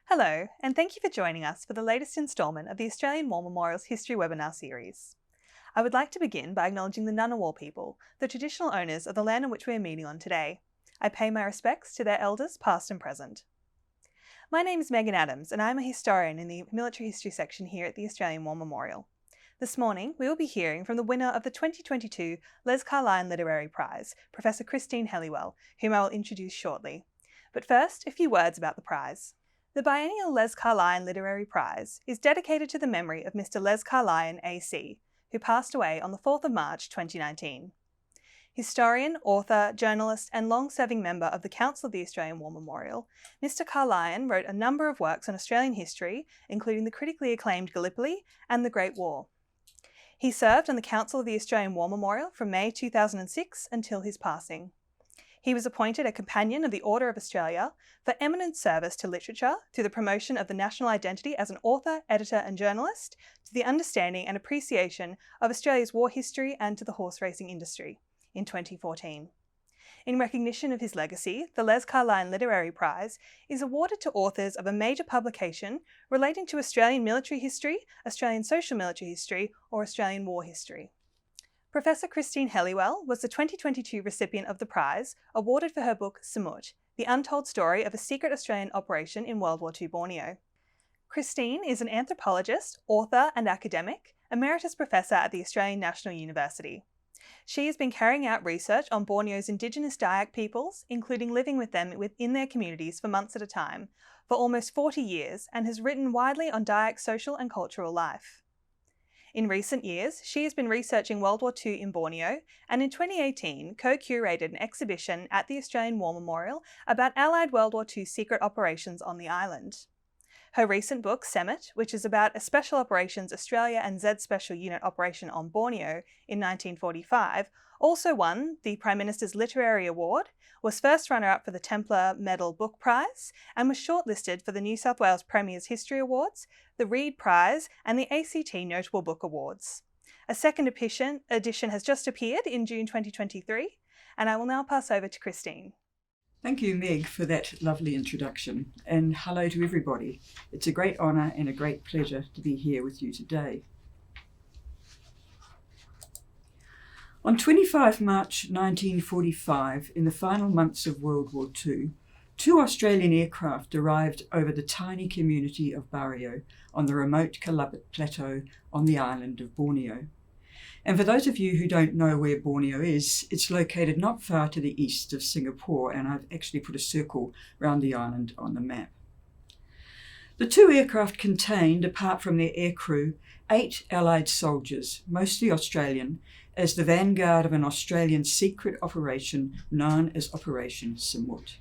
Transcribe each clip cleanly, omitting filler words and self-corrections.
Hello, and thank you for joining us for the latest instalment of the Australian War Memorial's History webinar series. I would like to begin by acknowledging the Ngunnawal people, the traditional owners of the land on which we are meeting on today. I pay my respects to their elders, past and present. My name is Megan Adams, and I am a historian in the Military History section here at the Australian War Memorial. This morning, we will be hearing from the winner of the 2022 Les Carlyon Literary Prize, Professor Christine Helliwell, whom I will introduce shortly. But first, a few words about the prize. The biennial Les Carlyon Literary Prize is dedicated to the memory of Mr. Les Carlyon AC, who passed away on the 4th of March 2019. Historian, author, journalist and long-serving member of the Council of the Australian War Memorial, Mr. Carlyon wrote a number of works on Australian history, including the critically acclaimed Gallipoli and the Great War. He served on the Council of the Australian War Memorial from May 2006 until his passing. He was appointed a Companion of the Order of Australia for eminent service to literature through the promotion of the national identity as an author, editor and journalist, to the understanding and appreciation of Australia's war history and to the horse racing industry in 2014. In recognition of his legacy, the Les Carlyon Literary Prize is awarded to authors of a major publication relating to Australian military history, Australian social military history or Australian war history. Professor Christine Helliwell was the 2022 recipient of the prize, awarded for her book Semut, the untold story of a secret Australian operation in WWII Borneo. Christine is an anthropologist, author and academic, emeritus professor at the Australian National University. She has been carrying out research on Borneo's Indigenous Dayak peoples, including living with them within their communities for months at a time, for almost 40 years, and has written widely on Dayak social and cultural life. In recent years, she has been researching World War II in Borneo and in 2018 co-curated an exhibition at the Australian War Memorial about Allied World War II secret operations on the island. Her recent book, Semut, which is about a Special Operations Australia and Z Special Unit operation on Borneo in 1945, also won the Prime Minister's Literary Award, was first runner-up for the Templar Medal Book Prize, and was shortlisted for the New South Wales Premier's History Awards, the Reid Prize, and the ACT Notable Book Awards. A second edition has just appeared in June 2023, and I will now pass over to Christine. Thank you, Meg, for that lovely introduction, and hello to everybody. It's a great honour and a great pleasure to be here with you today. On 25 March 1945, in the final months of World War II, two Australian aircraft arrived over the tiny community of Barrio on the remote Kelabit Plateau on the island of Borneo. And for those of you who don't know where Borneo is, it's located not far to the east of Singapore, and I've actually put a circle around the island on the map. The two aircraft contained, apart from their aircrew, 8 Allied soldiers, mostly Australian, as the vanguard of an Australian secret operation known as Operation Semut.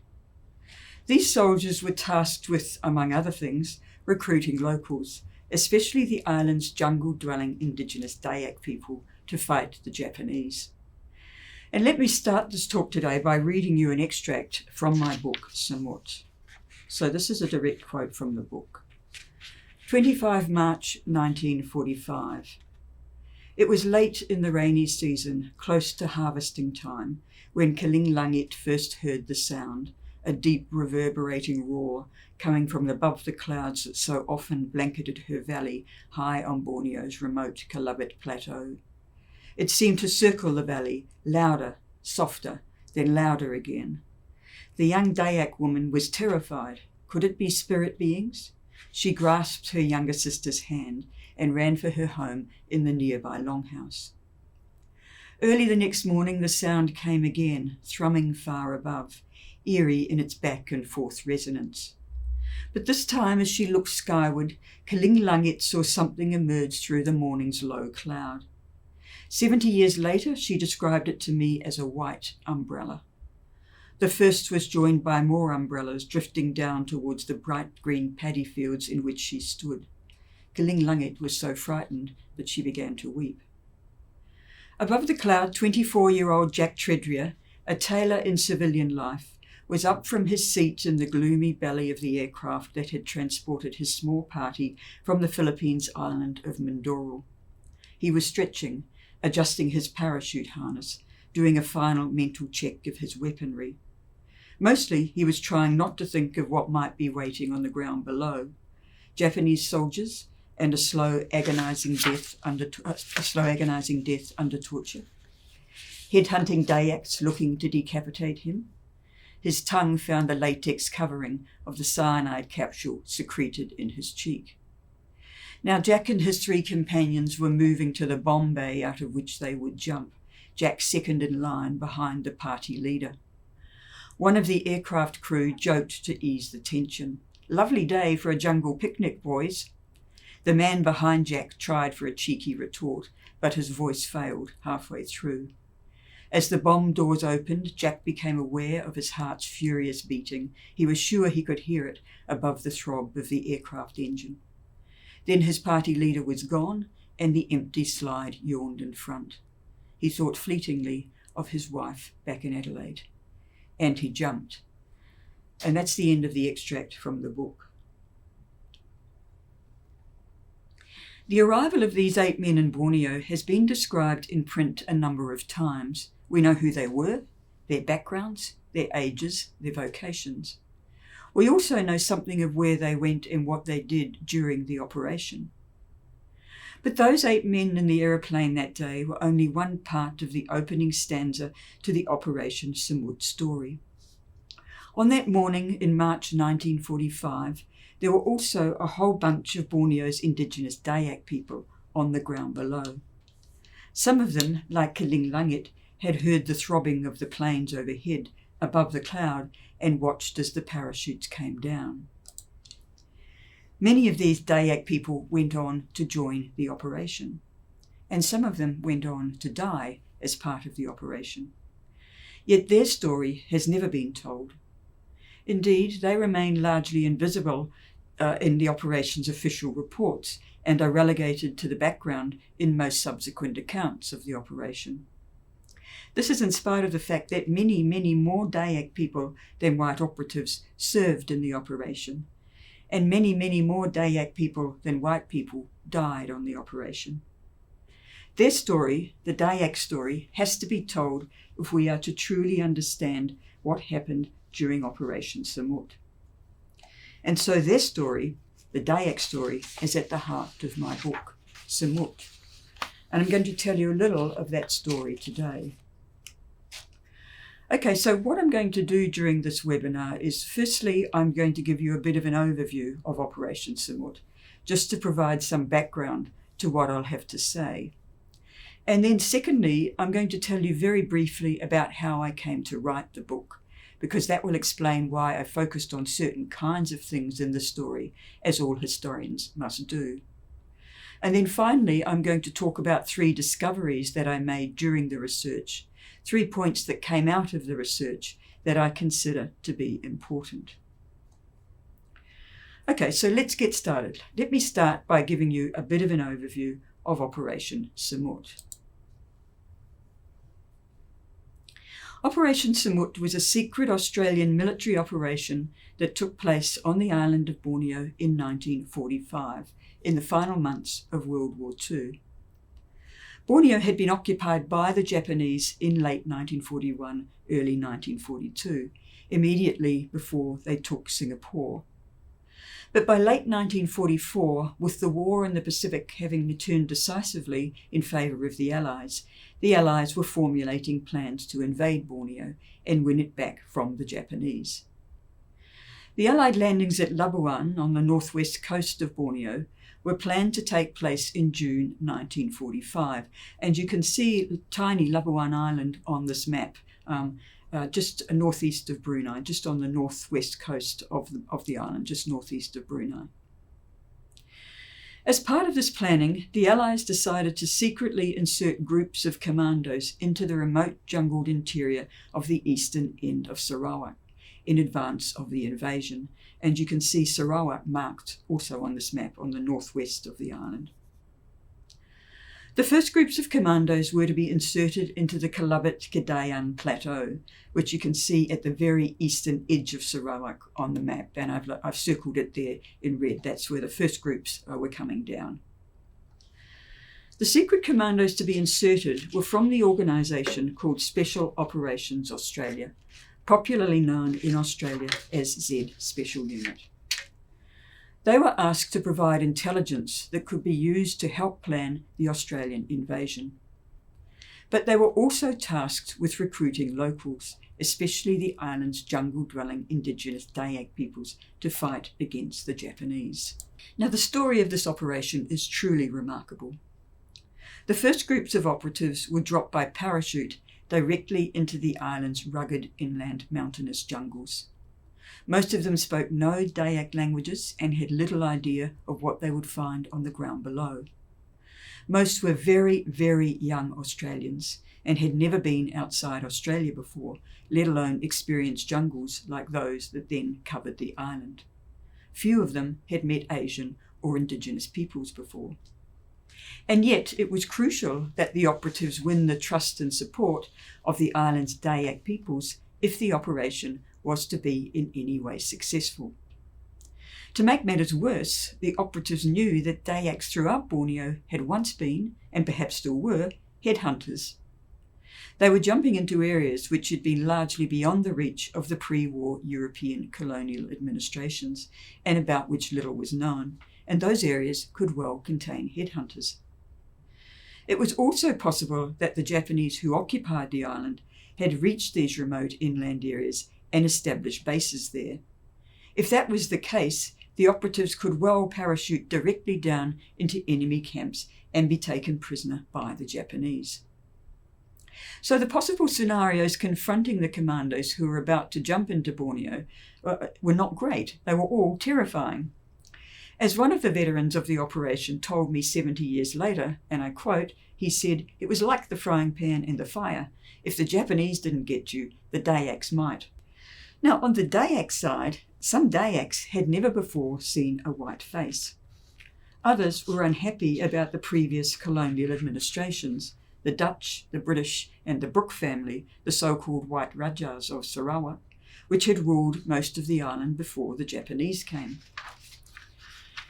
These soldiers were tasked with, among other things, recruiting locals, especially the island's jungle-dwelling Indigenous Dayak people, to fight the Japanese. And let me start this talk today by reading you an extract from my book, Semut. So this is a direct quote from the book. 25 March 1945. It was late in the rainy season, close to harvesting time, when Kaling Langit first heard the sound, a deep reverberating roar coming from above the clouds that so often blanketed her valley high on Borneo's remote Kelabit Plateau. It seemed to circle the valley, louder, softer, then louder again. The young Dayak woman was terrified. Could it be spirit beings? She grasped her younger sister's hand and ran for her home in the nearby longhouse. Early the next morning the sound came again, thrumming far above, eerie in its back and forth resonance. But this time as she looked skyward, Kaling Langit saw something emerge through the morning's low cloud. 70 years later, she described it to me as a white umbrella. The first was joined by more umbrellas drifting down towards the bright green paddy fields in which she stood. Kaling Langit was so frightened that she began to weep. Above the cloud, 24-year-old Jack Tredrea, a tailor in civilian life, was up from his seat in the gloomy belly of the aircraft that had transported his small party from the Philippines island of Mindoro. He was stretching, adjusting his parachute harness, doing a final mental check of his weaponry. Mostly he was trying not to think of what might be waiting on the ground below. Japanese soldiers and a slow agonising death under torture. Headhunting Dayaks looking to decapitate him. His tongue found the latex covering of the cyanide capsule secreted in his cheek. Now Jack and his three companions were moving to the bomb bay out of which they would jump, Jack second in line behind the party leader. One of the aircraft crew joked to ease the tension. "Lovely day for a jungle picnic, boys." The man behind Jack tried for a cheeky retort, but his voice failed halfway through. As the bomb doors opened, Jack became aware of his heart's furious beating. He was sure he could hear it above the throb of the aircraft engine. Then his party leader was gone, and the empty slide yawned in front. He thought fleetingly of his wife back in Adelaide. And he jumped. And that's the end of the extract from the book. The arrival of these 8 men in Borneo has been described in print a number of times. We know who they were, their backgrounds, their ages, their vocations. We also know something of where they went and what they did during the operation. But those 8 men in the aeroplane that day were only one part of the opening stanza to the Operation Semut story. On that morning in March 1945, there were also a whole bunch of Borneo's indigenous Dayak people on the ground below. Some of them, like Kaling Langit, had heard the throbbing of the planes overhead above the cloud and watched as the parachutes came down. Many of these Dayak people went on to join the operation, and some of them went on to die as part of the operation. Yet their story has never been told. Indeed, they remain largely invisible in the operation's official reports and are relegated to the background in most subsequent accounts of the operation. This is in spite of the fact that many, many more Dayak people than white operatives served in the operation, and many, many more Dayak people than white people died on the operation. Their story, the Dayak story, has to be told if we are to truly understand what happened during Operation Semut. And so their story, the Dayak story, is at the heart of my book, Semut. And I'm going to tell you a little of that story today. Okay, so what I'm going to do during this webinar is, firstly, I'm going to give you a bit of an overview of Operation Semut, just to provide some background to what I'll have to say. And then secondly, I'm going to tell you very briefly about how I came to write the book, because that will explain why I focused on certain kinds of things in the story, as all historians must do. And then finally, I'm going to talk about 3 discoveries that I made during the research, 3 points that came out of the research that I consider to be important. Okay, so let's get started. Let me start by giving you a bit of an overview of Operation Semut. Operation Semut was a secret Australian military operation that took place on the island of Borneo in 1945, in the final months of World War II. Borneo had been occupied by the Japanese in late 1941, early 1942, immediately before they took Singapore. But by late 1944, with the war in the Pacific having turned decisively in favour of the Allies were formulating plans to invade Borneo and win it back from the Japanese. The Allied landings at Labuan on the northwest coast of Borneo were planned to take place in June 1945, and you can see tiny Labuan Island on this map, just northeast of Brunei, just on the northwest coast of the island, just northeast of Brunei. As part of this planning, the Allies decided to secretly insert groups of commandos into the remote jungled interior of the eastern end of Sarawak in advance of the invasion, and you can see Sarawak marked also on this map on the northwest of the island. The first groups of commandos were to be inserted into the Kelabit Kedayan Plateau, which you can see at the very eastern edge of Sarawak on the map, and I've circled it there in red. That's where the first groups were coming down. The secret commandos to be inserted were from the organisation called Special Operations Australia, popularly known in Australia as Z Special Unit. They were asked to provide intelligence that could be used to help plan the Australian invasion. But they were also tasked with recruiting locals, especially the island's jungle-dwelling indigenous Dayak peoples, to fight against the Japanese. Now, the story of this operation is truly remarkable. The first groups of operatives were dropped by parachute directly into the island's rugged inland mountainous jungles. Most of them spoke no Dayak languages and had little idea of what they would find on the ground below. Most were very, very young Australians and had never been outside Australia before, let alone experienced jungles like those that then covered the island. Few of them had met Asian or Indigenous peoples before. And yet it was crucial that the operatives win the trust and support of the island's Dayak peoples if the operation was to be in any way successful. To make matters worse, the operatives knew that Dayaks throughout Borneo had once been, and perhaps still were, headhunters. They were jumping into areas which had been largely beyond the reach of the pre-war European colonial administrations, and about which little was known, and those areas could well contain headhunters. It was also possible that the Japanese who occupied the island had reached these remote inland areas and established bases there. If that was the case, the operatives could well parachute directly down into enemy camps and be taken prisoner by the Japanese. So the possible scenarios confronting the commandos who were about to jump into Borneo were not great. They were all terrifying. As one of the veterans of the operation told me 70 years later, and I quote, he said, "It was like the frying pan and the fire. If the Japanese didn't get you, the Dayaks might." Now, on the Dayak side, some Dayaks had never before seen a white face. Others were unhappy about the previous colonial administrations, the Dutch, the British, and the Brooke family, the so-called White Rajas of Sarawak, which had ruled most of the island before the Japanese came.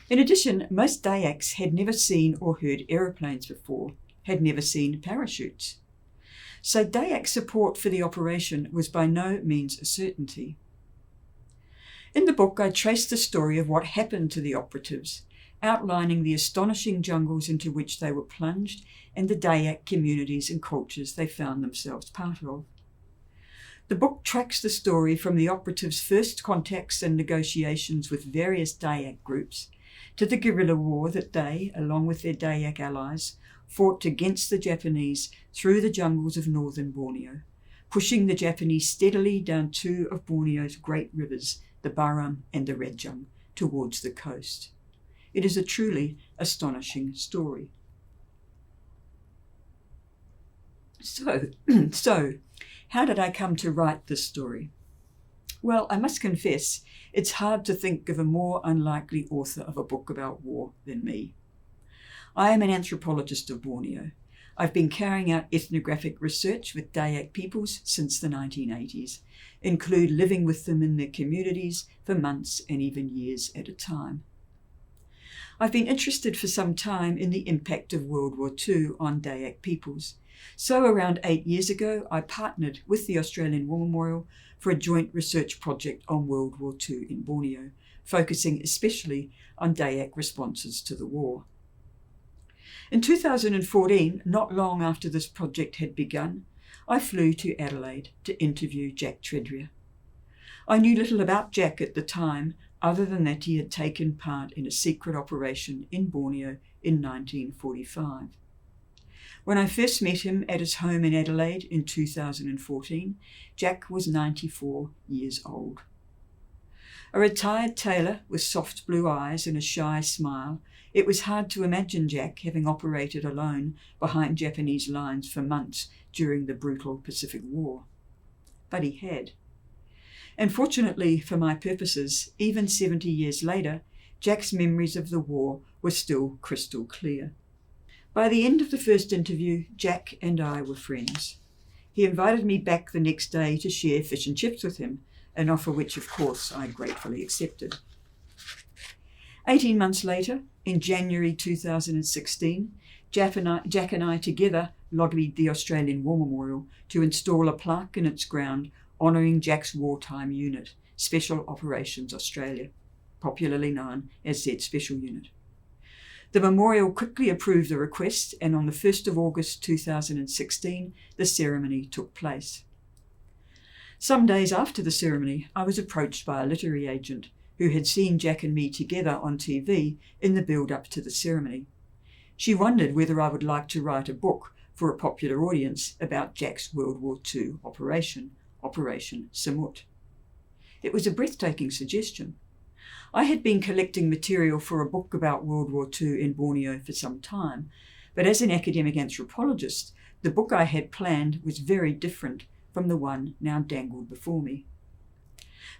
In addition, most Dayaks had never seen or heard aeroplanes before, had never seen parachutes. So Dayak support for the operation was by no means a certainty. In the book, I traced the story of what happened to the operatives, outlining the astonishing jungles into which they were plunged and the Dayak communities and cultures they found themselves part of. The book tracks the story from the operatives' first contacts and negotiations with various Dayak groups to the guerrilla war that they, along with their Dayak allies, fought against the Japanese through the jungles of northern Borneo, pushing the Japanese steadily down two of Borneo's great rivers, the Baram and the Rejang, towards the coast. It is a truly astonishing story. So, how did I come to write this story? Well, I must confess, it's hard to think of a more unlikely author of a book about war than me. I am an anthropologist of Borneo. I've been carrying out ethnographic research with Dayak peoples since the 1980s, include living with them in their communities for months and even years at a time. I've been interested for some time in the impact of World War II on Dayak peoples. So around 8 years ago, I partnered with the Australian War Memorial for a joint research project on World War II in Borneo, focusing especially on Dayak responses to the war. In 2014, not long after this project had begun, I flew to Adelaide to interview Jack Tredrea. I knew little about Jack at the time, other than that he had taken part in a secret operation in Borneo in 1945. When I first met him at his home in Adelaide in 2014, Jack was 94 years old. A retired tailor with soft blue eyes and a shy smile, it was hard to imagine Jack having operated alone behind Japanese lines for months during the brutal Pacific War. But he had. And fortunately for my purposes, even 70 years later, Jack's memories of the war were still crystal clear. By the end of the first interview, Jack and I were friends. He invited me back the next day to share fish and chips with him, an offer which, of course, I gratefully accepted. 18 months later, in January 2016, Jack and I together lobbied the Australian War Memorial to install a plaque in its ground honouring Jack's wartime unit, Special Operations Australia, popularly known as Z Special Unit. The memorial quickly approved the request, and on the 1st of August 2016, the ceremony took place. Some days after the ceremony, I was approached by a literary agent who had seen Jack and me together on TV in the build-up to the ceremony. She wondered whether I would like to write a book for a popular audience about Jack's World War II operation, Operation Semut. It was a breathtaking suggestion. I had been collecting material for a book about World War II in Borneo for some time, but as an academic anthropologist, the book I had planned was very different from the one now dangled before me.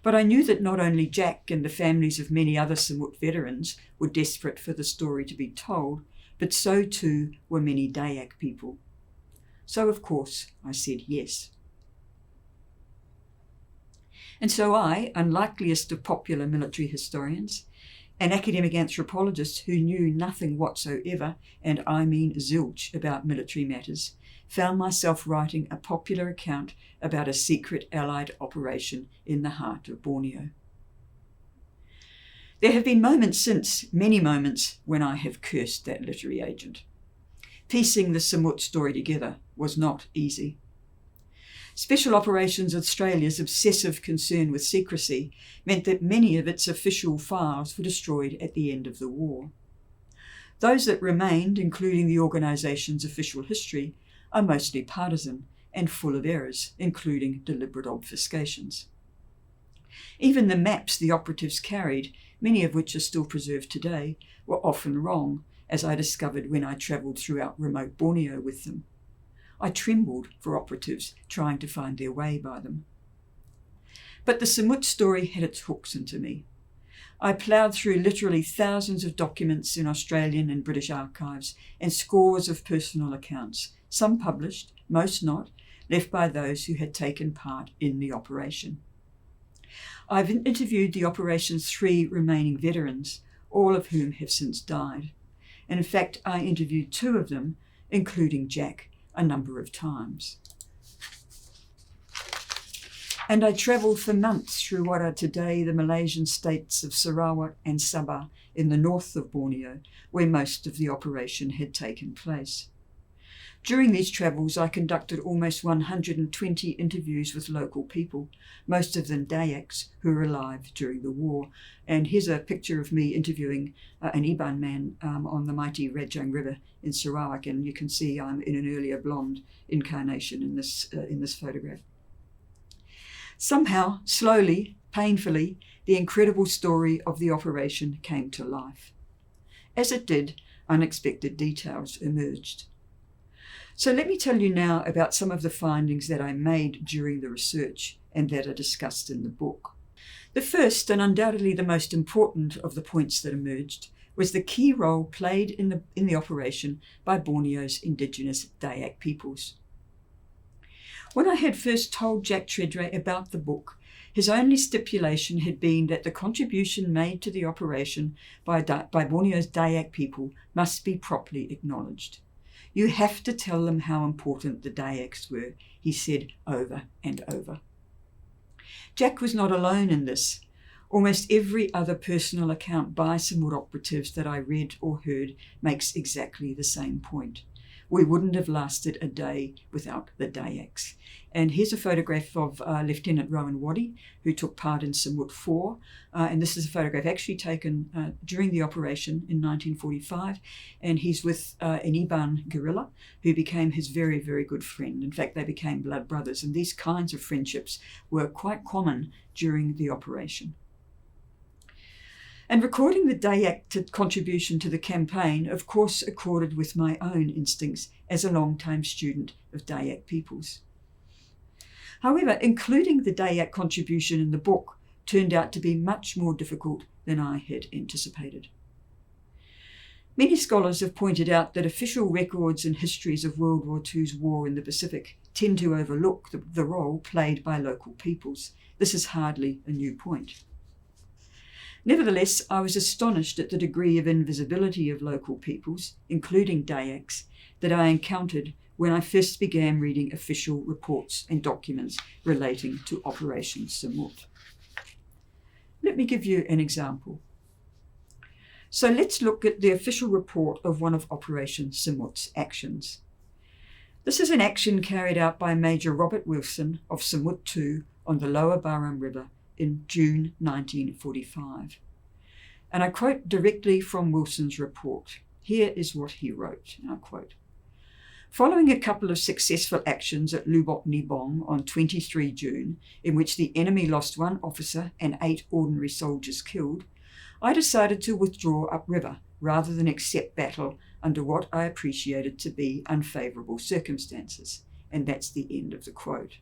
But I knew that not only Jack and the families of many other Semut veterans were desperate for the story to be told, but so too were many Dayak people. So of course I said yes. And so I, unlikeliest of popular military historians, an academic anthropologist who knew nothing whatsoever, and I mean zilch, about military matters, found myself writing a popular account about a secret Allied operation in the heart of Borneo. There have been moments since, many moments, when I have cursed that literary agent. Piecing the Semut story together was not easy. Special Operations Australia's obsessive concern with secrecy meant that many of its official files were destroyed at the end of the war. Those that remained, including the organisation's official history, are mostly partisan and full of errors, including deliberate obfuscations. Even the maps the operatives carried, many of which are still preserved today, were often wrong, as I discovered when I travelled throughout remote Borneo with them. I trembled for operatives trying to find their way by them. But the Semut story had its hooks into me. I ploughed through literally thousands of documents in Australian and British archives and scores of personal accounts, some published, most not, left by those who had taken part in the operation. I've interviewed the operation's 3 remaining veterans, all of whom have since died. And in fact, I interviewed 2 of them, including Jack, a number of times. And I travelled for months through what are today the Malaysian states of Sarawak and Sabah in the north of Borneo, where most of the operation had taken place. During these travels, I conducted almost 120 interviews with local people, most of them Dayaks who were alive during the war. And here's a picture of me interviewing an Iban man on the mighty Rajang River in Sarawak, and you can see I'm in an earlier blonde incarnation in this photograph. Somehow, slowly, painfully, the incredible story of the operation came to life. As it did, unexpected details emerged. So let me tell you now about some of the findings that I made during the research and that are discussed in the book. The first, and undoubtedly the most important of the points that emerged, was the key role played in the operation by Borneo's indigenous Dayak peoples. When I had first told Jack Tredrea about the book, his only stipulation had been that the contribution made to the operation by Borneo's Dayak people must be properly acknowledged. You have to tell them how important the Dayaks were, he said over and over. Jack was not alone in this. Almost every other personal account by Semut operatives that I read or heard makes exactly the same point. We wouldn't have lasted a day without the Dayaks. And here's a photograph of Lieutenant Rowan Waddy, who took part in Semut 4. And this is a photograph actually taken during the operation in 1945. And he's with an Iban guerrilla who became his very, very good friend. In fact, they became blood brothers. And these kinds of friendships were quite common during the operation. And recording the Dayak contribution to the campaign, of course, accorded with my own instincts as a long-time student of Dayak peoples. However, including the Dayak contribution in the book turned out to be much more difficult than I had anticipated. Many scholars have pointed out that official records and histories of World War II's war in the Pacific tend to overlook the role played by local peoples. This is hardly a new point. Nevertheless, I was astonished at the degree of invisibility of local peoples, including Dayaks, that I encountered when I first began reading official reports and documents relating to Operation Semut. Let me give you an example. So let's look at the official report of one of Operation Semut's actions. This is an action carried out by Major Robert Wilson of Semut II on the Lower Barham River in June 1945. And I quote directly from Wilson's report. Here is what he wrote, and I quote, "Following a couple of successful actions at Lubok Nibong on 23 June, in which the enemy lost 1 officer and 8 ordinary soldiers killed, I decided to withdraw upriver rather than accept battle under what I appreciated to be unfavourable circumstances." And that's the end of the quote.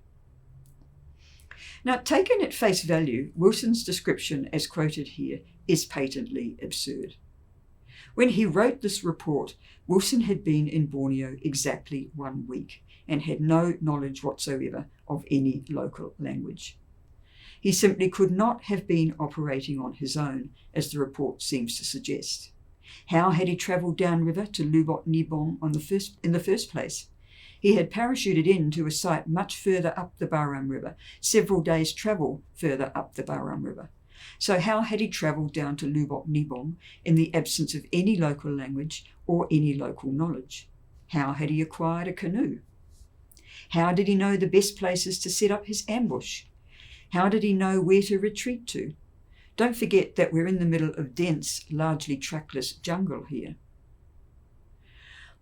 Now, taken at face value, Wilson's description as quoted here is patently absurd. When he wrote this report, Wilson had been in Borneo exactly 1 week and had no knowledge whatsoever of any local language. He simply could not have been operating on his own, as the report seems to suggest. How had he travelled downriver to Lubok Nibong in the first place? He had parachuted into a site much further up the Barham River, several days' travel further up the Barham River. So how had he travelled down to Lubok Nibong in the absence of any local language or any local knowledge? How had he acquired a canoe? How did he know the best places to set up his ambush? How did he know where to retreat to? Don't forget that we're in the middle of dense, largely trackless jungle here.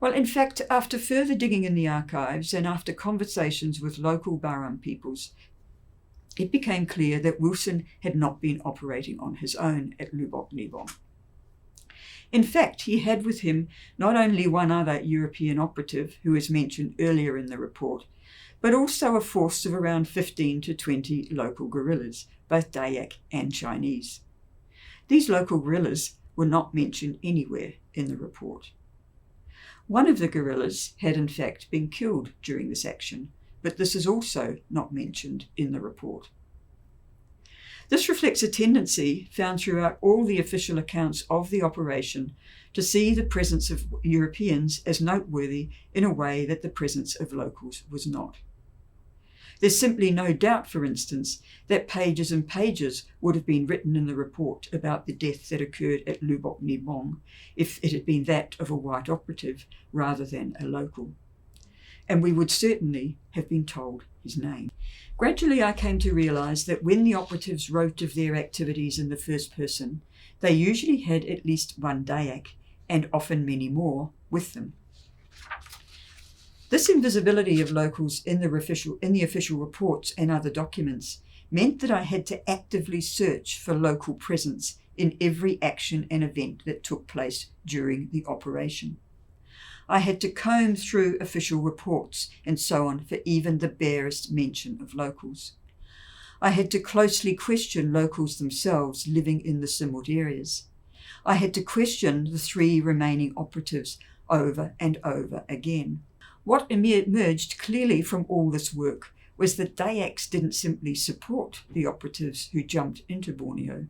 Well, in fact, after further digging in the archives and after conversations with local Barham peoples, it became clear that Wilson had not been operating on his own at Lubok Nibong. In fact, he had with him not only one other European operative who is mentioned earlier in the report, but also a force of around 15 to 20 local guerrillas, both Dayak and Chinese. These local guerrillas were not mentioned anywhere in the report. One of the guerrillas had in fact been killed during this action, but this is also not mentioned in the report. This reflects a tendency found throughout all the official accounts of the operation to see the presence of Europeans as noteworthy in a way that the presence of locals was not. There's simply no doubt, for instance, that pages and pages would have been written in the report about the death that occurred at Lubok Nibong if it had been that of a white operative rather than a local. And we would certainly have been told his name. Gradually, I came to realise that when the operatives wrote of their activities in the first person, they usually had at least one Dayak, and often many more, with them. This invisibility of locals in the official reports and other documents meant that I had to actively search for local presence in every action and event that took place during the operation. I had to comb through official reports and so on for even the barest mention of locals. I had to closely question locals themselves living in the Semut areas. I had to question the 3 remaining operatives over and over again. What emerged clearly from all this work was that Dayaks didn't simply support the operatives who jumped into Borneo.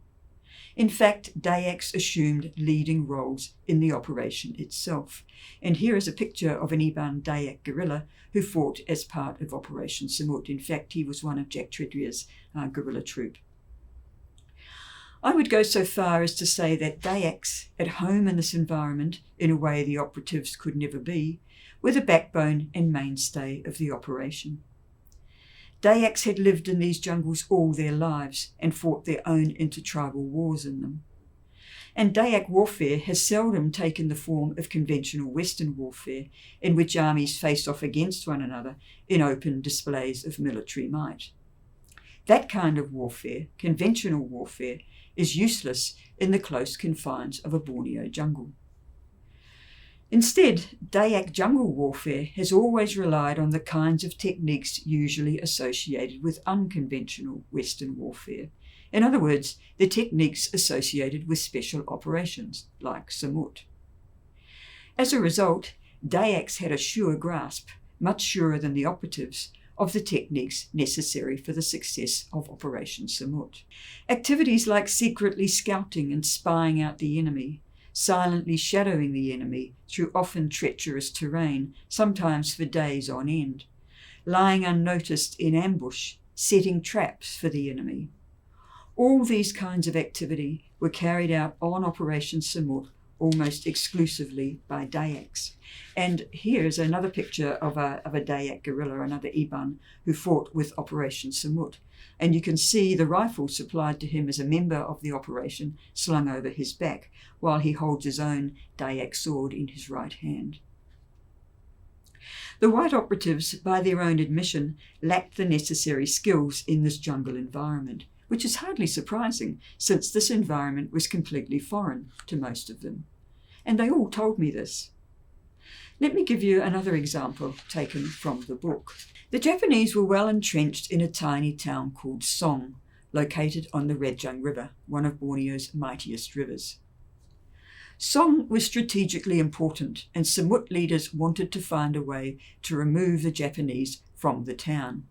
In fact, Dayaks assumed leading roles in the operation itself. And here is a picture of an Iban Dayak guerrilla who fought as part of Operation Semut. In fact, he was one of Jack Tredrea's guerrilla troop. I would go so far as to say that Dayaks, at home in this environment in a way the operatives could never be, were the backbone and mainstay of the operation. Dayaks had lived in these jungles all their lives and fought their own intertribal wars in them. And Dayak warfare has seldom taken the form of conventional Western warfare, in which armies face off against one another in open displays of military might. That kind of warfare, conventional warfare, is useless in the close confines of a Borneo jungle. Instead, Dayak jungle warfare has always relied on the kinds of techniques usually associated with unconventional Western warfare. In other words, the techniques associated with special operations, like Semut. As a result, Dayaks had a sure grasp, much surer than the operatives, of the techniques necessary for the success of Operation Semut. Activities like secretly scouting and spying out the enemy, silently shadowing the enemy through often treacherous terrain, sometimes for days on end, lying unnoticed in ambush, setting traps for the enemy. All these kinds of activity were carried out on Operation Semut almost exclusively by Dayaks. And here's another picture of a Dayak guerrilla, another Iban, who fought with Operation Semut. And you can see the rifle supplied to him as a member of the operation slung over his back, while he holds his own Dayak sword in his right hand. The white operatives, by their own admission, lacked the necessary skills in this jungle environment, which is hardly surprising, since this environment was completely foreign to most of them. And they all told me this. Let me give you another example taken from the book. The Japanese were well entrenched in a tiny town called Song, located on the Rejang River, one of Borneo's mightiest rivers. Song was strategically important, and Semut leaders wanted to find a way to remove the Japanese from the town.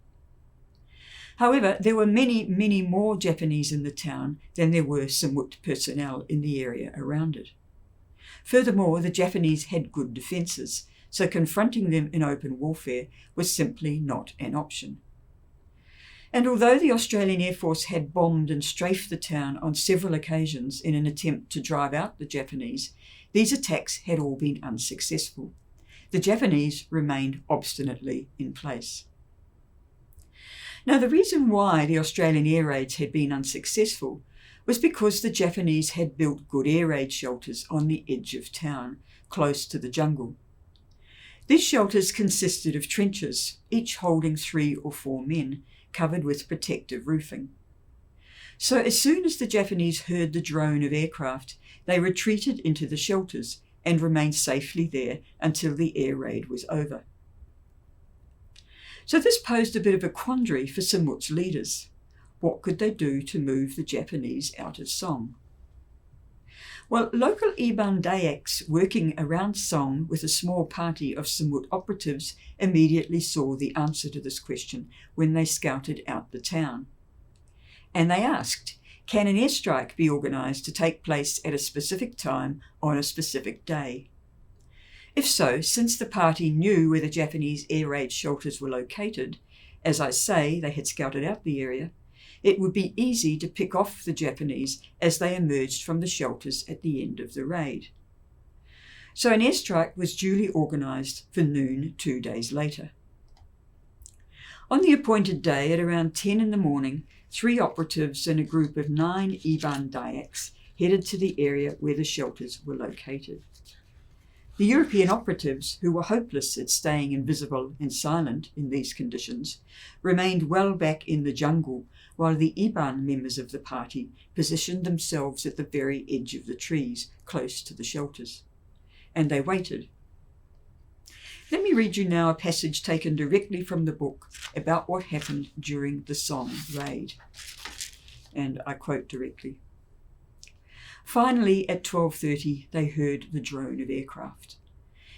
However, there were many, many more Japanese in the town than there were Semut personnel in the area around it. Furthermore, the Japanese had good defences, so confronting them in open warfare was simply not an option. And although the Australian Air Force had bombed and strafed the town on several occasions in an attempt to drive out the Japanese, these attacks had all been unsuccessful. The Japanese remained obstinately in place. Now, the reason why the Australian air raids had been unsuccessful was because the Japanese had built good air raid shelters on the edge of town, close to the jungle. These shelters consisted of trenches, each holding 3 or 4 men, covered with protective roofing. So as soon as the Japanese heard the drone of aircraft, they retreated into the shelters and remained safely there until the air raid was over. So this posed a bit of a quandary for Semut's leaders. What could they do to move the Japanese out of Song? Well, local Iban Dayaks working around Song with a small party of Semut operatives immediately saw the answer to this question when they scouted out the town. And they asked, can an airstrike be organised to take place at a specific time on a specific day? If so, since the party knew where the Japanese air raid shelters were located, as I say, they had scouted out the area, it would be easy to pick off the Japanese as they emerged from the shelters at the end of the raid. So an airstrike was duly organised for noon 2 days later. On the appointed day at around 10 in the morning, 3 operatives and a group of 9 Iban Dayaks headed to the area where the shelters were located. The European operatives, who were hopeless at staying invisible and silent in these conditions, remained well back in the jungle, while the Iban members of the party positioned themselves at the very edge of the trees, close to the shelters. And they waited. Let me read you now a passage taken directly from the book about what happened during the Song raid. And I quote directly. Finally, at 12:30, they heard the drone of aircraft.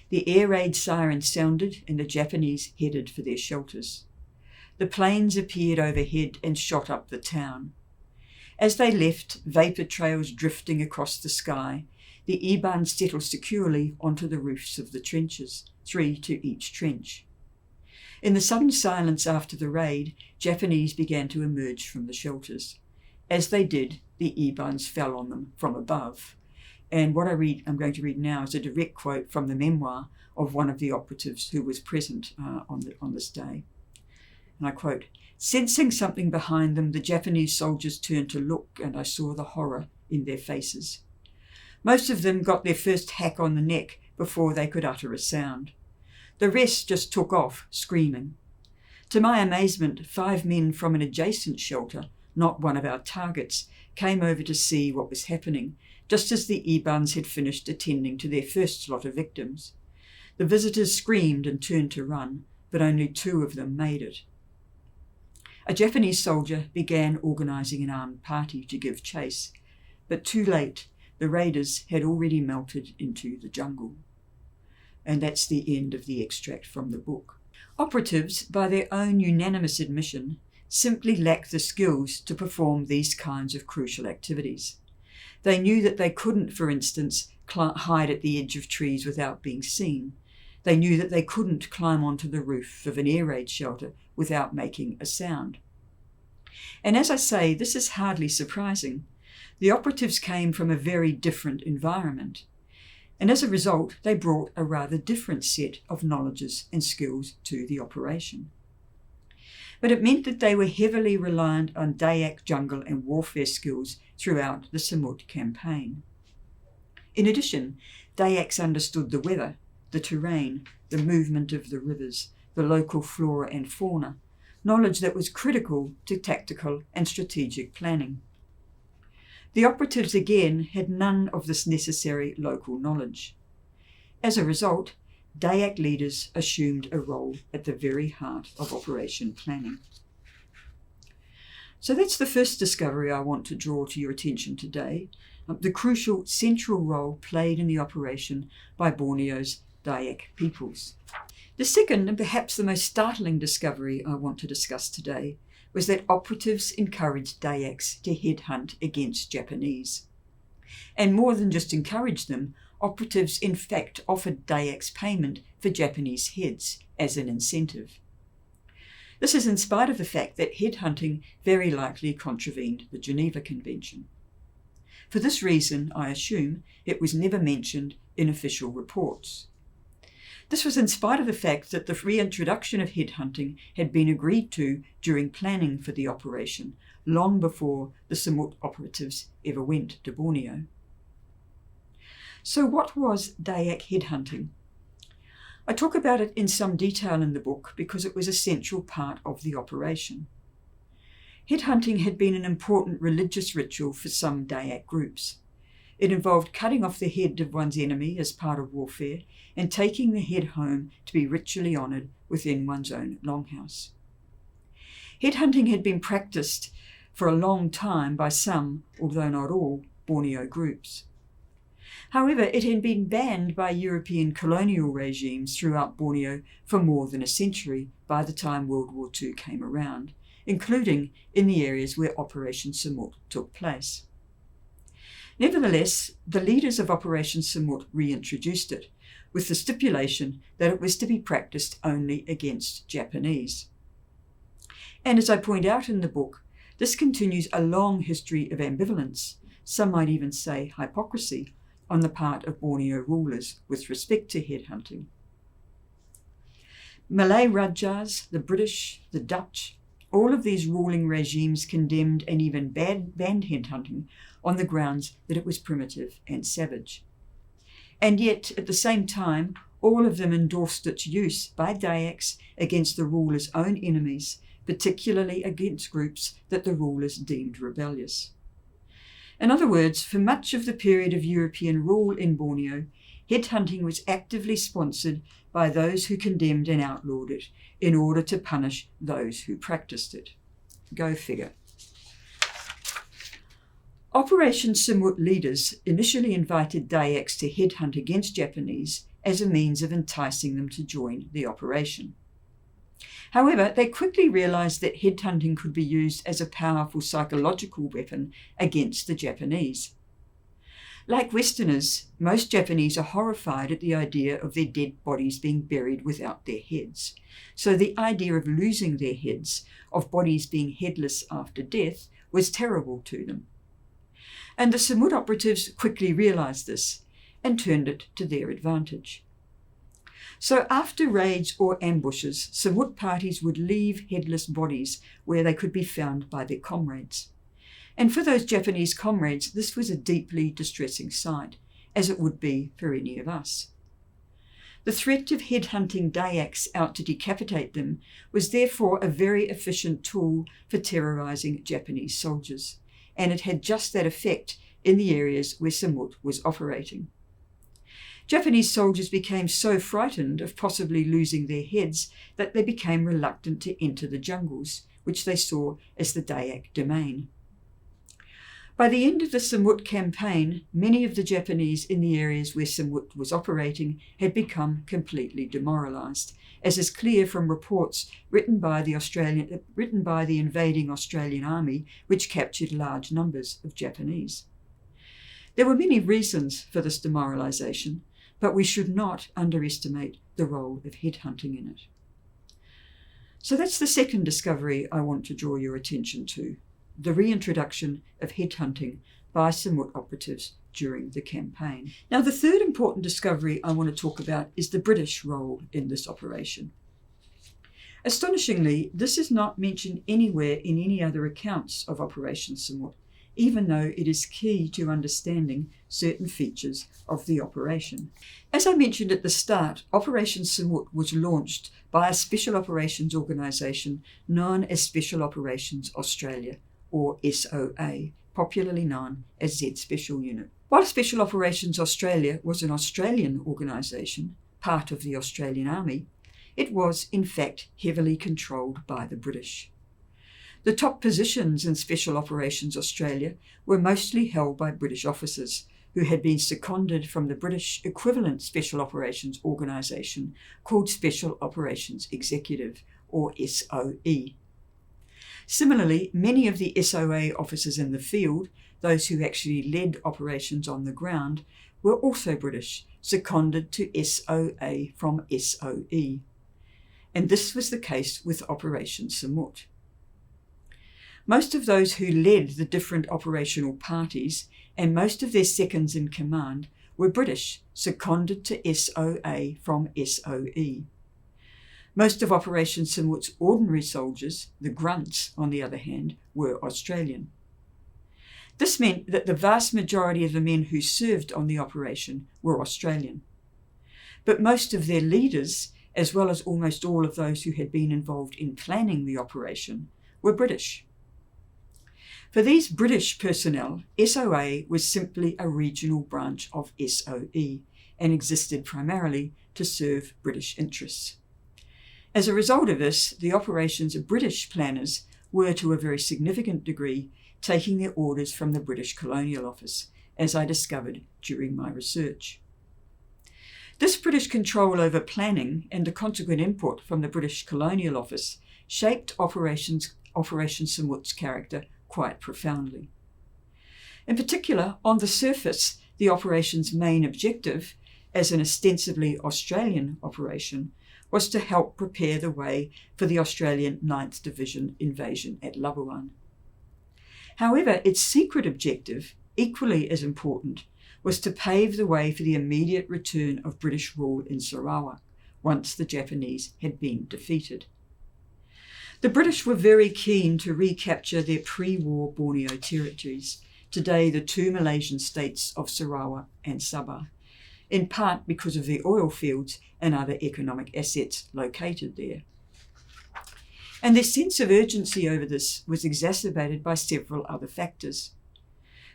The air raid siren sounded and the Japanese headed for their shelters. The planes appeared overhead and shot up the town. As they left, vapour trails drifting across the sky, the Iban settled securely onto the roofs of the trenches, 3 to each trench. In the sudden silence after the raid, Japanese began to emerge from the shelters. As they did, the Ibans fell on them from above. And what I'm going to read now is a direct quote from the memoir of one of the operatives who was present on this day. And I quote, "Sensing something behind them, the Japanese soldiers turned to look, and I saw the horror in their faces. Most of them got their first hack on the neck before they could utter a sound. The rest just took off, screaming. To my amazement, 5 men from an adjacent shelter, not one of our targets, came over to see what was happening, just as the Ibans had finished attending to their first lot of victims. The visitors screamed and turned to run, but only 2 of them made it. A Japanese soldier began organising an armed party to give chase, but too late, the raiders had already melted into the jungle." And that's the end of the extract from the book. Operatives, by their own unanimous admission, simply lack the skills to perform these kinds of crucial activities. They knew that they couldn't, for instance, hide at the edge of trees without being seen. They knew that they couldn't climb onto the roof of an air raid shelter without making a sound. And as I say, this is hardly surprising. The operatives came from a very different environment. And as a result, they brought a rather different set of knowledges and skills to the operation. But it meant that they were heavily reliant on Dayak jungle and warfare skills throughout the Semut campaign. In addition, Dayaks understood the weather, the terrain, the movement of the rivers, the local flora and fauna, knowledge that was critical to tactical and strategic planning. The operatives again had none of this necessary local knowledge. As a result, Dayak leaders assumed a role at the very heart of operation planning. So that's the first discovery I want to draw to your attention today, the crucial central role played in the operation by Borneo's Dayak peoples. The second, and perhaps the most startling discovery I want to discuss today, was that operatives encouraged Dayaks to headhunt against Japanese. And more than just encourage them, operatives in fact offered Dayaks payment for Japanese heads as an incentive. This is in spite of the fact that headhunting very likely contravened the Geneva Convention. For this reason, I assume, it was never mentioned in official reports. This was in spite of the fact that the reintroduction of headhunting had been agreed to during planning for the operation, long before the Semut operatives ever went to Borneo. So what was Dayak headhunting? I talk about it in some detail in the book because it was a central part of the operation. Headhunting had been an important religious ritual for some Dayak groups. It involved cutting off the head of one's enemy as part of warfare and taking the head home to be ritually honoured within one's own longhouse. Headhunting had been practised for a long time by some, although not all, Borneo groups. However, it had been banned by European colonial regimes throughout Borneo for more than a century by the time World War II came around, including in the areas where Operation Semut took place. Nevertheless, the leaders of Operation Semut reintroduced it, with the stipulation that it was to be practiced only against Japanese. And as I point out in the book, this continues a long history of ambivalence, some might even say hypocrisy, on the part of Borneo rulers with respect to headhunting. Malay Rajas, the British, the Dutch, all of these ruling regimes condemned and even banned headhunting on the grounds that it was primitive and savage. And yet, at the same time, all of them endorsed its use by Dayaks against the ruler's own enemies, particularly against groups that the rulers deemed rebellious. In other words, for much of the period of European rule in Borneo, headhunting was actively sponsored by those who condemned and outlawed it in order to punish those who practiced it. Go figure. Operation Semut leaders initially invited Dayaks to headhunt against Japanese as a means of enticing them to join the operation. However, they quickly realized that headhunting could be used as a powerful psychological weapon against the Japanese. Like Westerners, most Japanese are horrified at the idea of their dead bodies being buried without their heads. So the idea of losing their heads, of bodies being headless after death, was terrible to them. And the Semut operatives quickly realized this and turned it to their advantage. So after raids or ambushes, Semut parties would leave headless bodies where they could be found by their comrades. And for those Japanese comrades, this was a deeply distressing sight, as it would be for any of us. The threat of headhunting Dayaks out to decapitate them was therefore a very efficient tool for terrorizing Japanese soldiers, and it had just that effect in the areas where Semut was operating. Japanese soldiers became so frightened of possibly losing their heads that they became reluctant to enter the jungles, which they saw as the Dayak domain. By the end of the Semut campaign, many of the Japanese in the areas where Semut was operating had become completely demoralised, as is clear from reports written by the invading Australian army, which captured large numbers of Japanese. There were many reasons for this demoralisation, but we should not underestimate the role of headhunting in it. So that's the second discovery I want to draw your attention to, the reintroduction of headhunting by Semut operatives during the campaign. Now, the third important discovery I want to talk about is the British role in this operation. Astonishingly, this is not mentioned anywhere in any other accounts of Operation Semut, even though it is key to understanding certain features of the operation. As I mentioned at the start, Operation Semut was launched by a Special Operations Organisation known as Special Operations Australia, or SOA, popularly known as Z Special Unit. While Special Operations Australia was an Australian organisation, part of the Australian Army, it was in fact heavily controlled by the British. The top positions in Special Operations Australia were mostly held by British officers who had been seconded from the British equivalent Special Operations Organisation called Special Operations Executive, or SOE. Similarly, many of the SOA officers in the field, those who actually led operations on the ground, were also British, seconded to SOA from SOE. And this was the case with Operation Semut. Most of those who led the different operational parties and most of their seconds in command were British, seconded to SOA from SOE. Most of Operation Semut's ordinary soldiers, the grunts on the other hand, were Australian. This meant that the vast majority of the men who served on the operation were Australian. But most of their leaders, as well as almost all of those who had been involved in planning the operation, were British. For these British personnel, SOA was simply a regional branch of SOE and existed primarily to serve British interests. As a result of this, the operation's British planners were to a very significant degree taking their orders from the British Colonial Office, as I discovered during my research. This British control over planning and the consequent input from the British Colonial Office shaped Operation Semut's character quite profoundly. In particular, on the surface, the operation's main objective, as an ostensibly Australian operation, was to help prepare the way for the Australian 9th Division invasion at Labuan. However, its secret objective, equally as important, was to pave the way for the immediate return of British rule in Sarawak, once the Japanese had been defeated. The British were very keen to recapture their pre-war Borneo territories, today the two Malaysian states of Sarawak and Sabah, in part because of the oil fields and other economic assets located there. And their sense of urgency over this was exacerbated by several other factors.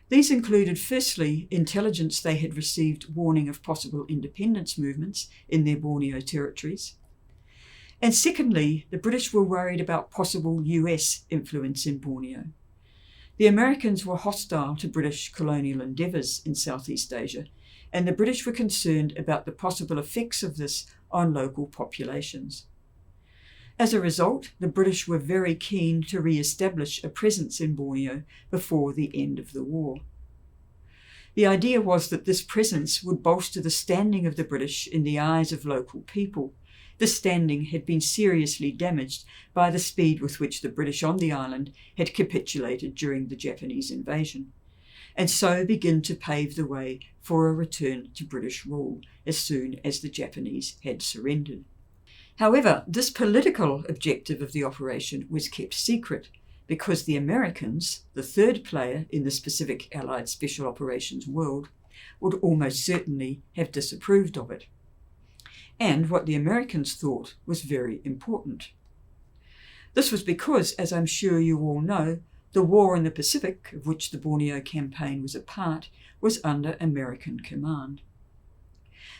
These included, firstly, intelligence they had received warning of possible independence movements in their Borneo territories. And secondly, the British were worried about possible US influence in Borneo. The Americans were hostile to British colonial endeavours in Southeast Asia, and the British were concerned about the possible effects of this on local populations. As a result, the British were very keen to re-establish a presence in Borneo before the end of the war. The idea was that this presence would bolster the standing of the British in the eyes of local people. This standing had been seriously damaged by the speed with which the British on the island had capitulated during the Japanese invasion, and so begin to pave the way for a return to British rule as soon as the Japanese had surrendered. However, this political objective of the operation was kept secret because the Americans, the third player in the specific Allied Special Operations world, would almost certainly have disapproved of it, and what the Americans thought was very important. This was because, as I'm sure you all know, the war in the Pacific, of which the Borneo campaign was a part, was under American command.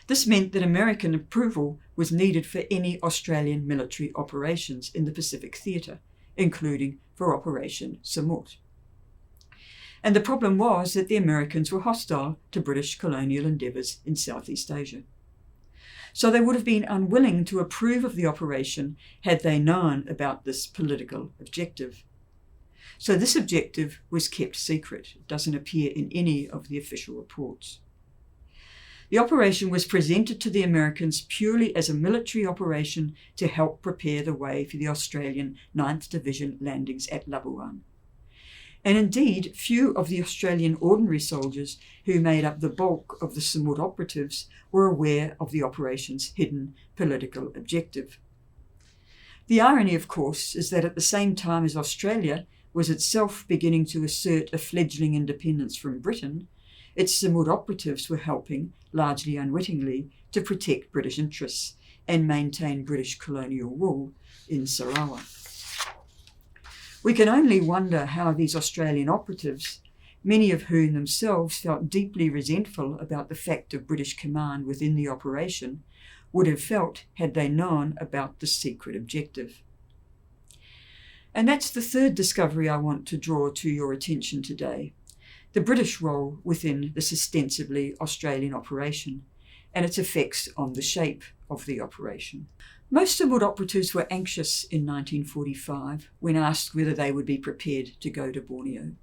This meant that American approval was needed for any Australian military operations in the Pacific Theatre, including for Operation Semut. And the problem was that the Americans were hostile to British colonial endeavours in Southeast Asia. So they would have been unwilling to approve of the operation had they known about this political objective. So this objective was kept secret. It doesn't appear in any of the official reports. The operation was presented to the Americans purely as a military operation to help prepare the way for the Australian 9th Division landings at Labuan. And indeed, few of the Australian ordinary soldiers who made up the bulk of the Semut operatives were aware of the operation's hidden political objective. The irony, of course, is that at the same time as Australia was itself beginning to assert a fledgling independence from Britain, its Semut operatives were helping, largely unwittingly, to protect British interests and maintain British colonial rule in Sarawak. We can only wonder how these Australian operatives, many of whom themselves felt deeply resentful about the fact of British command within the operation, would have felt had they known about the secret objective. And that's the third discovery I want to draw to your attention today: the British role within this ostensibly Australian operation and its effects on the shape of the operation. Most Semut operatives were anxious in 1945 when asked whether they would be prepared to go to Borneo.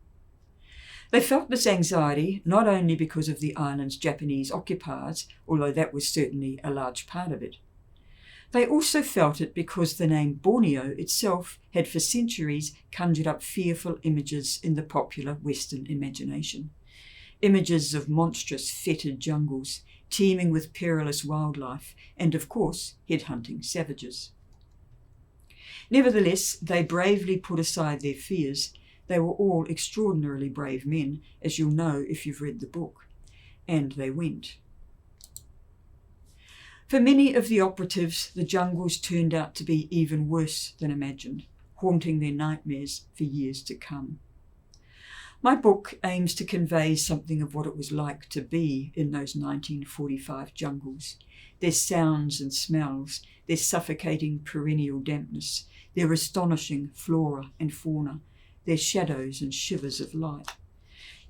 They felt this anxiety not only because of the island's Japanese occupiers, although that was certainly a large part of it. They also felt it because the name Borneo itself had for centuries conjured up fearful images in the popular Western imagination. Images of monstrous, fetid jungles, teeming with perilous wildlife, and of course, headhunting savages. Nevertheless, they bravely put aside their fears. They were all extraordinarily brave men, as you'll know if you've read the book. And they went. For many of the operatives, the jungles turned out to be even worse than imagined, haunting their nightmares for years to come. My book aims to convey something of what it was like to be in those 1945 jungles, their sounds and smells, their suffocating perennial dampness, their astonishing flora and fauna, their shadows and shivers of light.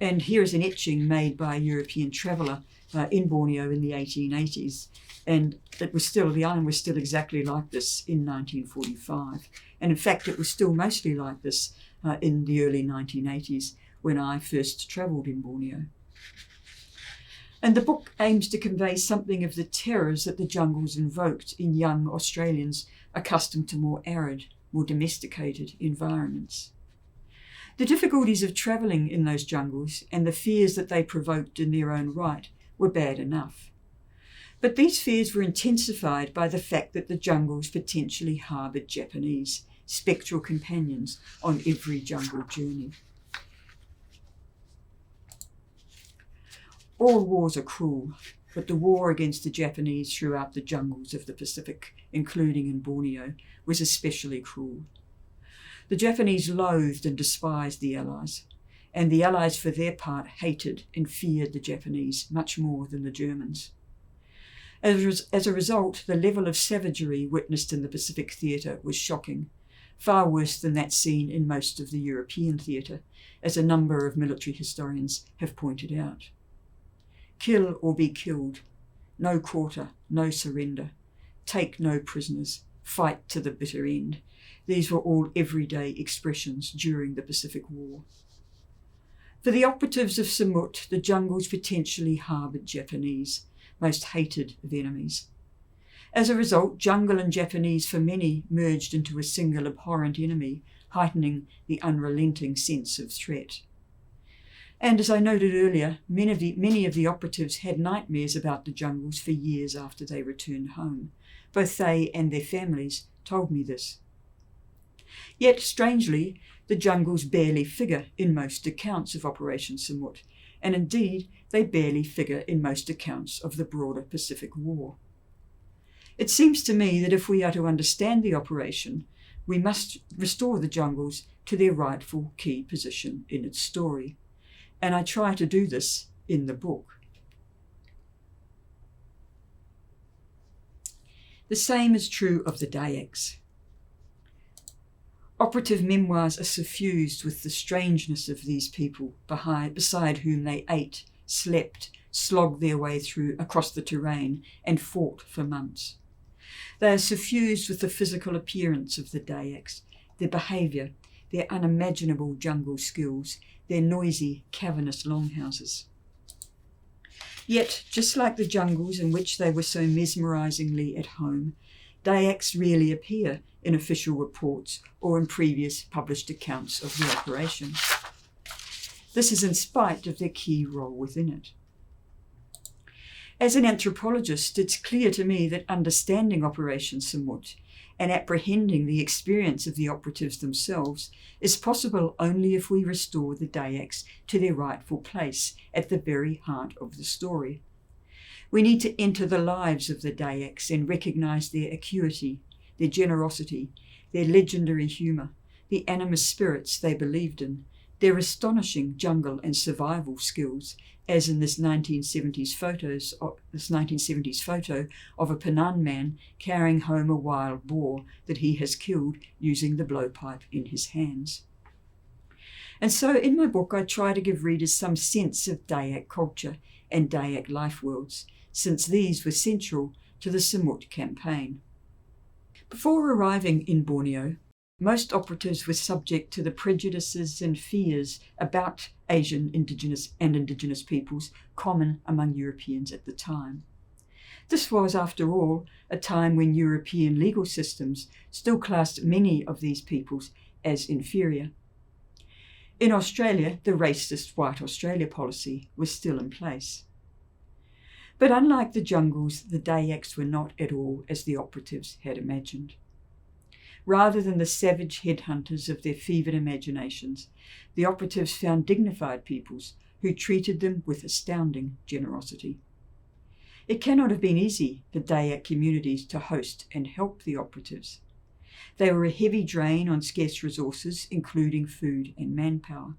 And here is an etching made by a European traveller in Borneo in the 1880s, and the island was still exactly like this in 1945. And in fact, it was still mostly like this in the early 1980s when I first travelled in Borneo. And the book aims to convey something of the terrors that the jungles invoked in young Australians accustomed to more arid, more domesticated environments. The difficulties of travelling in those jungles and the fears that they provoked in their own right were bad enough. But these fears were intensified by the fact that the jungles potentially harboured Japanese, spectral companions on every jungle journey. All wars are cruel, but the war against the Japanese throughout the jungles of the Pacific, including in Borneo, was especially cruel. The Japanese loathed and despised the Allies, and the Allies for their part hated and feared the Japanese much more than the Germans. As a result, the level of savagery witnessed in the Pacific theatre was shocking, far worse than that seen in most of the European theatre, as a number of military historians have pointed out. Kill or be killed, no quarter, no surrender, take no prisoners, fight to the bitter end. These were all everyday expressions during the Pacific War. For the operatives of Semut, the jungles potentially harboured Japanese, most hated of enemies. As a result, jungle and Japanese for many merged into a single abhorrent enemy, heightening the unrelenting sense of threat. And as I noted earlier, many of the operatives had nightmares about the jungles for years after they returned home. Both they and their families told me this. Yet, strangely, the jungles barely figure in most accounts of Operation Semut, and indeed they barely figure in most accounts of the broader Pacific War. It seems to me that if we are to understand the operation, we must restore the jungles to their rightful key position in its story, and I try to do this in the book. The same is true of the Dayaks. Operative memoirs are suffused with the strangeness of these people beside whom they ate, slept, slogged their way across the terrain, and fought for months. They are suffused with the physical appearance of the Dayaks, their behaviour, their unimaginable jungle skills, their noisy, cavernous longhouses. Yet, just like the jungles in which they were so mesmerisingly at home, Dayaks rarely appear in official reports or in previous published accounts of the operation. This is in spite of their key role within it. As an anthropologist, it's clear to me that understanding Operation Semut and apprehending the experience of the operatives themselves is possible only if we restore the Dayaks to their rightful place at the very heart of the story. We need to enter the lives of the Dayaks and recognise their acuity, their generosity, their legendary humour, the animist spirits they believed in, their astonishing jungle and survival skills, as in this 1970s photo of a Penang man carrying home a wild boar that he has killed using the blowpipe in his hands. And so in my book I try to give readers some sense of Dayak culture and Dayak life worlds, since these were central to the Semut campaign. Before arriving in Borneo, most operatives were subject to the prejudices and fears about Asian indigenous peoples common among Europeans at the time. This was, after all, a time when European legal systems still classed many of these peoples as inferior. In Australia, the racist White Australia policy was still in place. But unlike the jungles, the Dayaks were not at all as the operatives had imagined. Rather than the savage headhunters of their fevered imaginations, the operatives found dignified peoples who treated them with astounding generosity. It cannot have been easy for Dayak communities to host and help the operatives. They were a heavy drain on scarce resources, including food and manpower.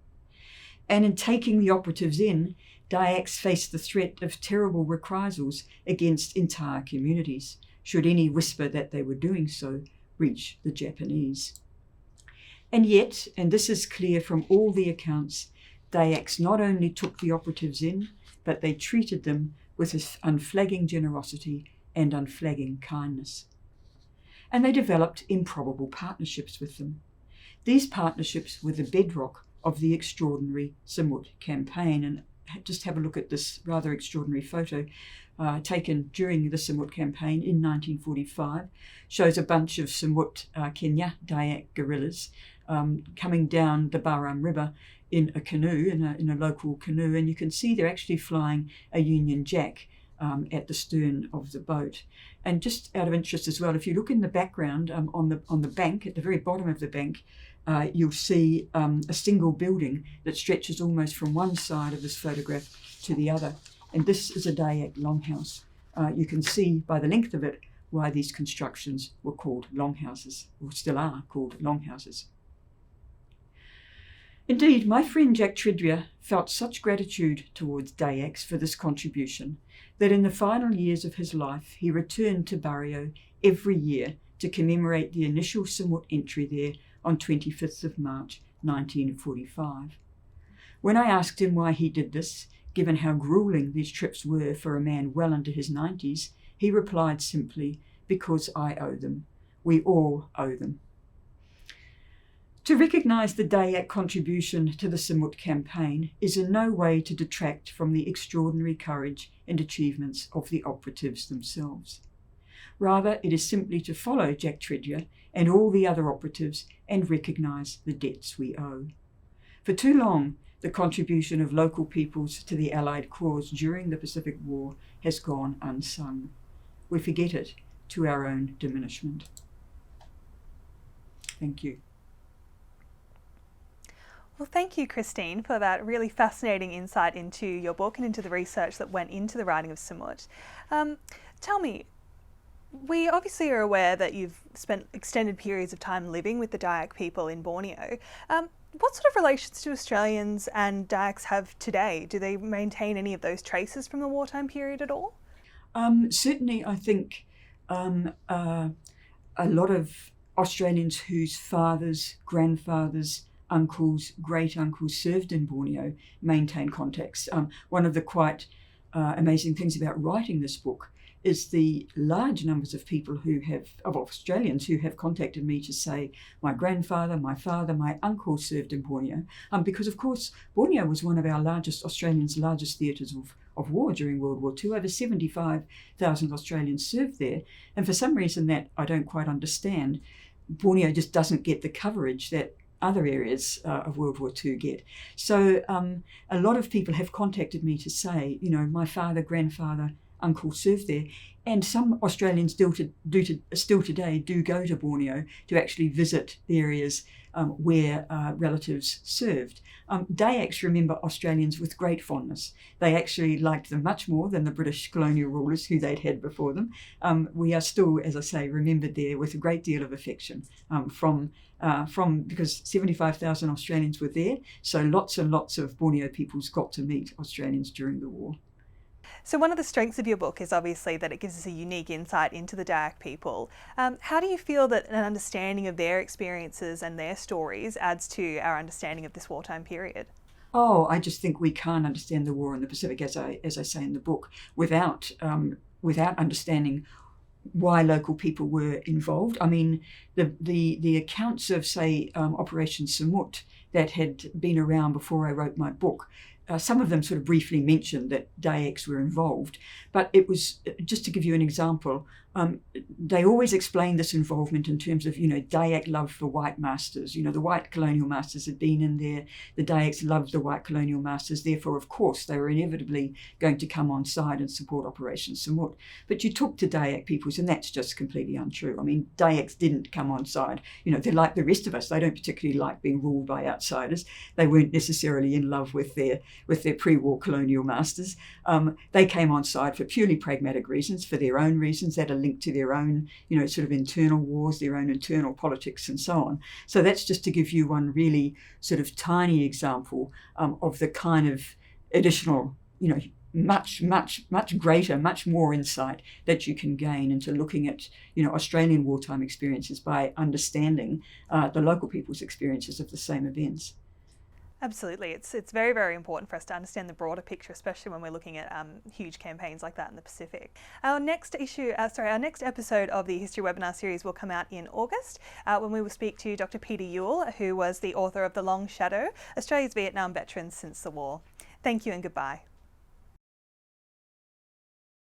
And in taking the operatives in, Dayaks faced the threat of terrible reprisals against entire communities, should any whisper that they were doing so reach the Japanese. And yet, and this is clear from all the accounts, Dayaks not only took the operatives in, but they treated them with unflagging generosity and unflagging kindness. And they developed improbable partnerships with them. These partnerships were the bedrock of the extraordinary Semut campaign. And just have a look at this rather extraordinary photo taken during the Semut campaign in 1945. Shows a bunch of Semut Kenya Dayak guerrillas coming down the Baram River in a canoe, in a local canoe, and you can see they're actually flying a Union Jack at the stern of the boat. And just out of interest as well, if you look in the background on the bank, at the very bottom of the bank, you'll see a single building that stretches almost from one side of this photograph to the other. And this is a Dayak longhouse. You can see by the length of it why these constructions were called longhouses, or still are called longhouses. Indeed, my friend Jack Tridria felt such gratitude towards Dayaks for this contribution that in the final years of his life he returned to Borneo every year to commemorate the initial Semut entry there on 25th of March 1945. When I asked him why he did this, given how grueling these trips were for a man well into his 90s, he replied simply, "Because I owe them. We all owe them." To recognise the Dayak contribution to the Semut campaign is in no way to detract from the extraordinary courage and achievements of the operatives themselves. Rather, it is simply to follow Jack Tridria and all the other operatives and recognise the debts we owe. For too long, the contribution of local peoples to the Allied cause during the Pacific War has gone unsung. We forget it to our own diminishment. Thank you. Well, thank you, Christine, for that really fascinating insight into your book and into the research that went into the writing of Semut. Tell me, we obviously are aware that you've spent extended periods of time living with the Dayak people in Borneo. What sort of relations do Australians and Dayaks have today? Do they maintain any of those traces from the wartime period at all? Certainly, I think a lot of Australians whose fathers, grandfathers, uncles, great-uncles served in Borneo maintain contacts. One of the quite amazing things about writing this book is the large numbers of people of Australians who have contacted me to say, my grandfather, my father, my uncle served in Borneo. Because, of course, Borneo was one of Australia's largest theatres of war during World War II. Over 75,000 Australians served there. And for some reason that I don't quite understand, Borneo just doesn't get the coverage that other areas of World War II get. So a lot of people have contacted me to say, my father, grandfather, uncle served there. And some Australians still today do go to Borneo to actually visit the areas where relatives served. Dayaks remember Australians with great fondness. They actually liked them much more than the British colonial rulers who they'd had before them. We are still, as I say, remembered there with a great deal of affection because 75,000 Australians were there, so lots and lots of Borneo peoples got to meet Australians during the war. So one of the strengths of your book is obviously that it gives us a unique insight into the Dayak people. How do you feel that an understanding of their experiences and their stories adds to our understanding of this wartime period? Oh, I just think we can't understand the war in the Pacific, as I say in the book, without understanding why local people were involved. I mean, the accounts of, say, Operation Semut that had been around before I wrote my book, some of them sort of briefly mentioned that Dayaks were involved, but it was, just to give you an example, they always explained this involvement in terms of, Dayak love for white masters. The white colonial masters had been in there. The Dayaks loved the white colonial masters. Therefore, of course, they were inevitably going to come on side and support Operation Semut. But you talk to Dayak peoples, and that's just completely untrue. I mean, Dayaks didn't come on side. They're like the rest of us. They don't particularly like being ruled by outsiders. They weren't necessarily in love with their pre-war colonial masters. They came on side for purely pragmatic reasons, for their own reasons that are linked to their own, sort of internal wars, their own internal politics and so on. So that's just to give you one really sort of tiny example of the kind of additional, much greater, much more insight that you can gain into looking at, Australian wartime experiences by understanding the local people's experiences of the same events. Absolutely. It's very, very important for us to understand the broader picture, especially when we're looking at huge campaigns like that in the Pacific. Our next episode of the History Webinar series will come out in August when we will speak to Dr. Peter Ewell, who was the author of The Long Shadow, Australia's Vietnam Veterans Since the War. Thank you and goodbye.